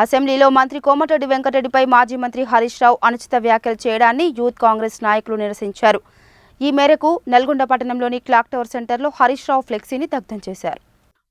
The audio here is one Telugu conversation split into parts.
అసెంబ్లీలో మంత్రి కోమటిరెడ్డి వెంకటరెడ్డిపై మాజీ మంత్రి హరీష్ రావు అనుచిత వ్యాఖ్యలు చేయడాన్ని యూత్ కాంగ్రెస్ నాయకులు నిరసించారు. ఈ మేరకు నల్గొండ పట్టణంలోని క్లాక్ టవర్ సెంటర్లో హరీష్ రావు ఫ్లెక్సీని దగ్ధం చేశారు.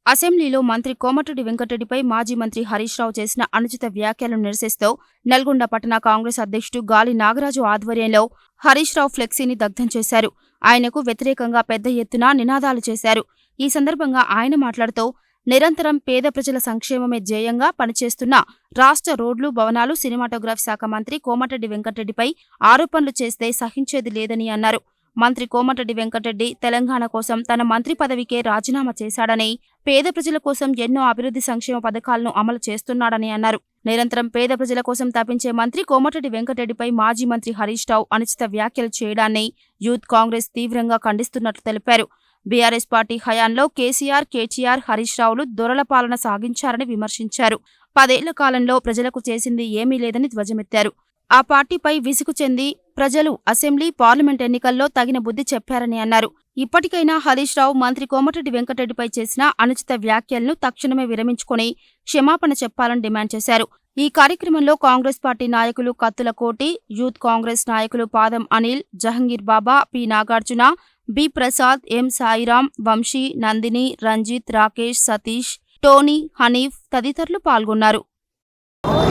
అసెంబ్లీలో మంత్రి కోమటిరెడ్డి వెంకటరెడ్డిపై మాజీ మంత్రి హరీష్ రావు చేసిన అనుచిత వ్యాఖ్యలను నిరసిస్తూ నల్గొండ పట్టణ కాంగ్రెస్ అధ్యక్షుడు గాలి నాగరాజు ఆధ్వర్యంలో హరీష్ రావు ఫ్లెక్సీని దగ్ధం చేశారు. ఆయనకు వ్యతిరేకంగా పెద్ద ఎత్తున నినాదాలు చేశారు. ఈ సందర్భంగా ఆయన మాట్లాడుతూ నిరంతరం పేద ప్రజల సంక్షేమమే ధ్యేయంగా పనిచేస్తున్న రాష్ట్ర రోడ్లు, భవనాలు, సినిమాటోగ్రఫీ శాఖ మంత్రి కోమటిరెడ్డి వెంకటరెడ్డిపై ఆరోపణలు చేస్తే సహించేది లేదని అన్నారు. మంత్రి కోమటిరెడ్డి వెంకటరెడ్డి తెలంగాణ కోసం తన మంత్రి పదవికే రాజీనామా చేశాడని, పేద ప్రజల కోసం ఎన్నో అభివృద్ధి సంక్షేమ పథకాలను అమలు చేస్తున్నాడని అన్నారు. నిరంతరం పేద ప్రజల కోసం తప్పించే మంత్రి కోమటిరెడ్డి వెంకటరెడ్డిపై మాజీ మంత్రి హరీష్ రావు అనుచిత వ్యాఖ్యలు చేయడాన్ని యూత్ కాంగ్రెస్ తీవ్రంగా ఖండిస్తున్నట్లు తెలిపారు. బీఆర్ఎస్ పార్టీ హయాంలో కేసీఆర్, కేటీఆర్, హరీష్ రావులు దొరల పాలన సాగించారని విమర్శించారు. 10 ఏళ్ల కాలంలో ప్రజలకు చేసింది ఏమీ లేదని ధ్వజమెత్తారు. ఆ పార్టీపై విసుగు చెంది ప్రజలు అసెంబ్లీ, పార్లమెంట్ ఎన్నికల్లో తగిన బుద్ధి చెప్పారని అన్నారు. ఇప్పటికైనా హరీష్ రావు మంత్రి కోమటిరెడ్డి వెంకటరెడ్డిపై చేసిన అనుచిత వ్యాఖ్యలను తక్షణమే విరమించుకుని క్షమాపణ చెప్పాలని డిమాండ్ చేశారు. ఈ కార్యక్రమంలో కాంగ్రెస్ పార్టీ నాయకులు కత్తుల కోటి, యూత్ కాంగ్రెస్ నాయకులు పాదం అనిల్, జహంగీర్ బాబా, పి నాగార్జున, బి ప్రసాద్, ఎం సాయిరాం, వంశీ, నందిని, రంజిత్, రాకేష్, సతీష్, టోనీ, హనీఫ్ తదితరులు పాల్గొన్నారు.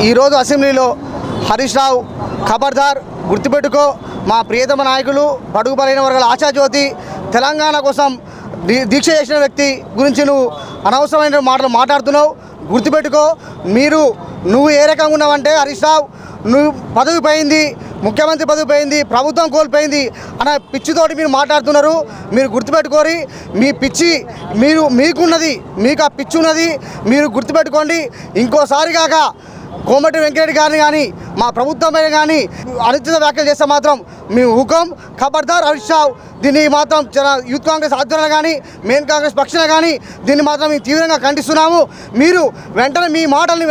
ఈరోజు అసెంబ్లీలో హరీష్ రావు ఖబర్దార్, గుర్తుపెట్టుకో, మా ప్రియతమ నాయకులు, బడుగు బలైన వర్గాల ఆశాజ్యోతి, తెలంగాణ కోసం దీక్ష చేసిన వ్యక్తి గురించి నువ్వు అనవసరమైన మాటలు మాట్లాడుతున్నావు. గుర్తుపెట్టుకో, నువ్వు ఏ రకంగా ఉన్నావంటే హరీష్ రావు, నువ్వు పదవి పోయింది, ముఖ్యమంత్రి పదవి పోయింది, ప్రభుత్వం కోల్పోయింది అనే పిచ్చితోటి మీరు మాట్లాడుతున్నారు. మీరు గుర్తుపెట్టుకోరి, మీ పిచ్చి మీకున్నది, మీకు ఆ పిచ్చి ఉన్నది, మీరు గుర్తుపెట్టుకోండి. ఇంకోసారి కాక కోమటిరెడ్డి వెంకటరెడ్డి గారిని కానీ మా ప్రభుత్వమైన కానీ అనుచిత వ్యాఖ్యలు చేస్తే మాత్రం మేము హుకం ఖబర్దార్ హరీష్ రావు. దీన్ని మాత్రం యూత్ కాంగ్రెస్ ఆధ్వర్యంలో కానీ మెయిన్ కాంగ్రెస్ పక్షాన కానీ దీన్ని మాత్రం మేము తీవ్రంగా ఖండిస్తున్నాము. మీరు వెంటనే మీ మాటల్ని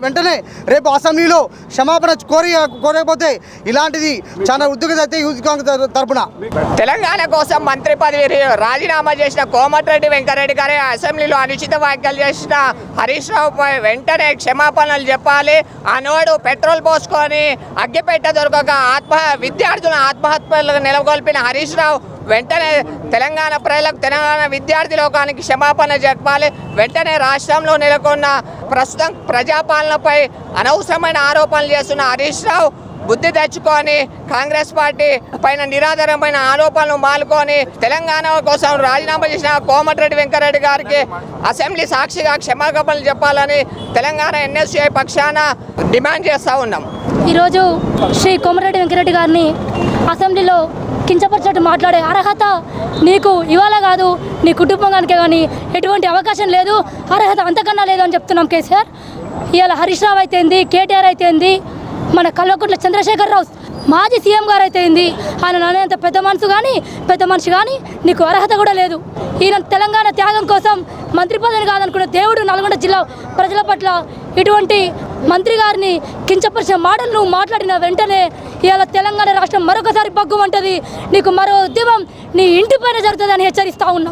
వెంటనే రేపు అసెంబ్లీలో క్షమాపణ కోరకపోతే ఇలాంటిది చాలా ఉద్యోగం అయితే యూత్ కాంగ్రెస్ తరఫున తెలంగాణ కోసం మంత్రి పదవి రాజీనామా చేసిన కోమటిరెడ్డి వెంకటరెడ్డి గారి అసెంబ్లీలో అనుచిత వ్యాఖ్యలు చేసిన హరీష్ రావుపై వెంటనే క్షమాపణలు చెప్పాలి. ఆనాడు పెట్రోల్ పోసుకొని అగ్గిపెట్ట దొరకక విద్యార్థులను ఆత్మహత్యలకు నెలకొల్పిన హరీష్ రావు వెంటనే తెలంగాణ ప్రజలకు, తెలంగాణ విద్యార్థి లోకానికి క్షమాపణ చెప్పాలి. వెంటనే రాష్ట్రంలో నెలకొన్న ప్రస్తుతం ప్రజాపాలనపై అనవసరమైన ఆరోపణలు చేస్తున్న హరీష్ రావు బుద్ధి తెచ్చుకొని కాంగ్రెస్ పార్టీ పైన నిరాధారమైన ఆరోపణలు మానుకొని తెలంగాణ కోసం రాజీనామా చేసిన కోమటిరెడ్డి వెంకటరెడ్డి గారికి అసెంబ్లీ సాక్షిగా క్షమాపణలు చెప్పాలని తెలంగాణ ఎన్ఎస్యుఐ పక్షాన డిమాండ్ చేస్తూ ఉన్నాం. ఈరోజు శ్రీ కోమటిరెడ్డి వెంకటరెడ్డి గారిని అసెంబ్లీలో కించపరిచినట్టు మాట్లాడే అర్హత నీకు ఇవాళ కాదు, నీ కుటుంబానికే కానీ ఎటువంటి అవకాశం లేదు, అర్హత అంతకన్నా లేదు అని చెప్తున్నాం. కేసీఆర్ ఇవాళ హరీష్ రావు అయితేంది, కేటీఆర్ అయితేంది, మన కల్వకుంట్ల చంద్రశేఖర్ రావు మాజీ సీఎం గారు అయితేంది, ఆయన నానేంత పెద్ద మనిషి కానీ నీకు అర్హత కూడా లేదు. ఈయన తెలంగాణ త్యాగం కోసం మంత్రి పదవిని కాదనుకున్న దేవుడు నల్గొండ జిల్లా ప్రజల పట్ల ఇటువంటి మంత్రి గారిని కించపరిచిన మాటలు నువ్వు మాట్లాడిన వెంటనే ఇవాళ తెలంగాణ రాష్ట్రం మరొకసారి బగ్గుమంటది, నీకు మరో ఉద్యమం నీ ఇంటి పైన జరుగుతుందని హెచ్చరిస్తూ ఉన్నాం.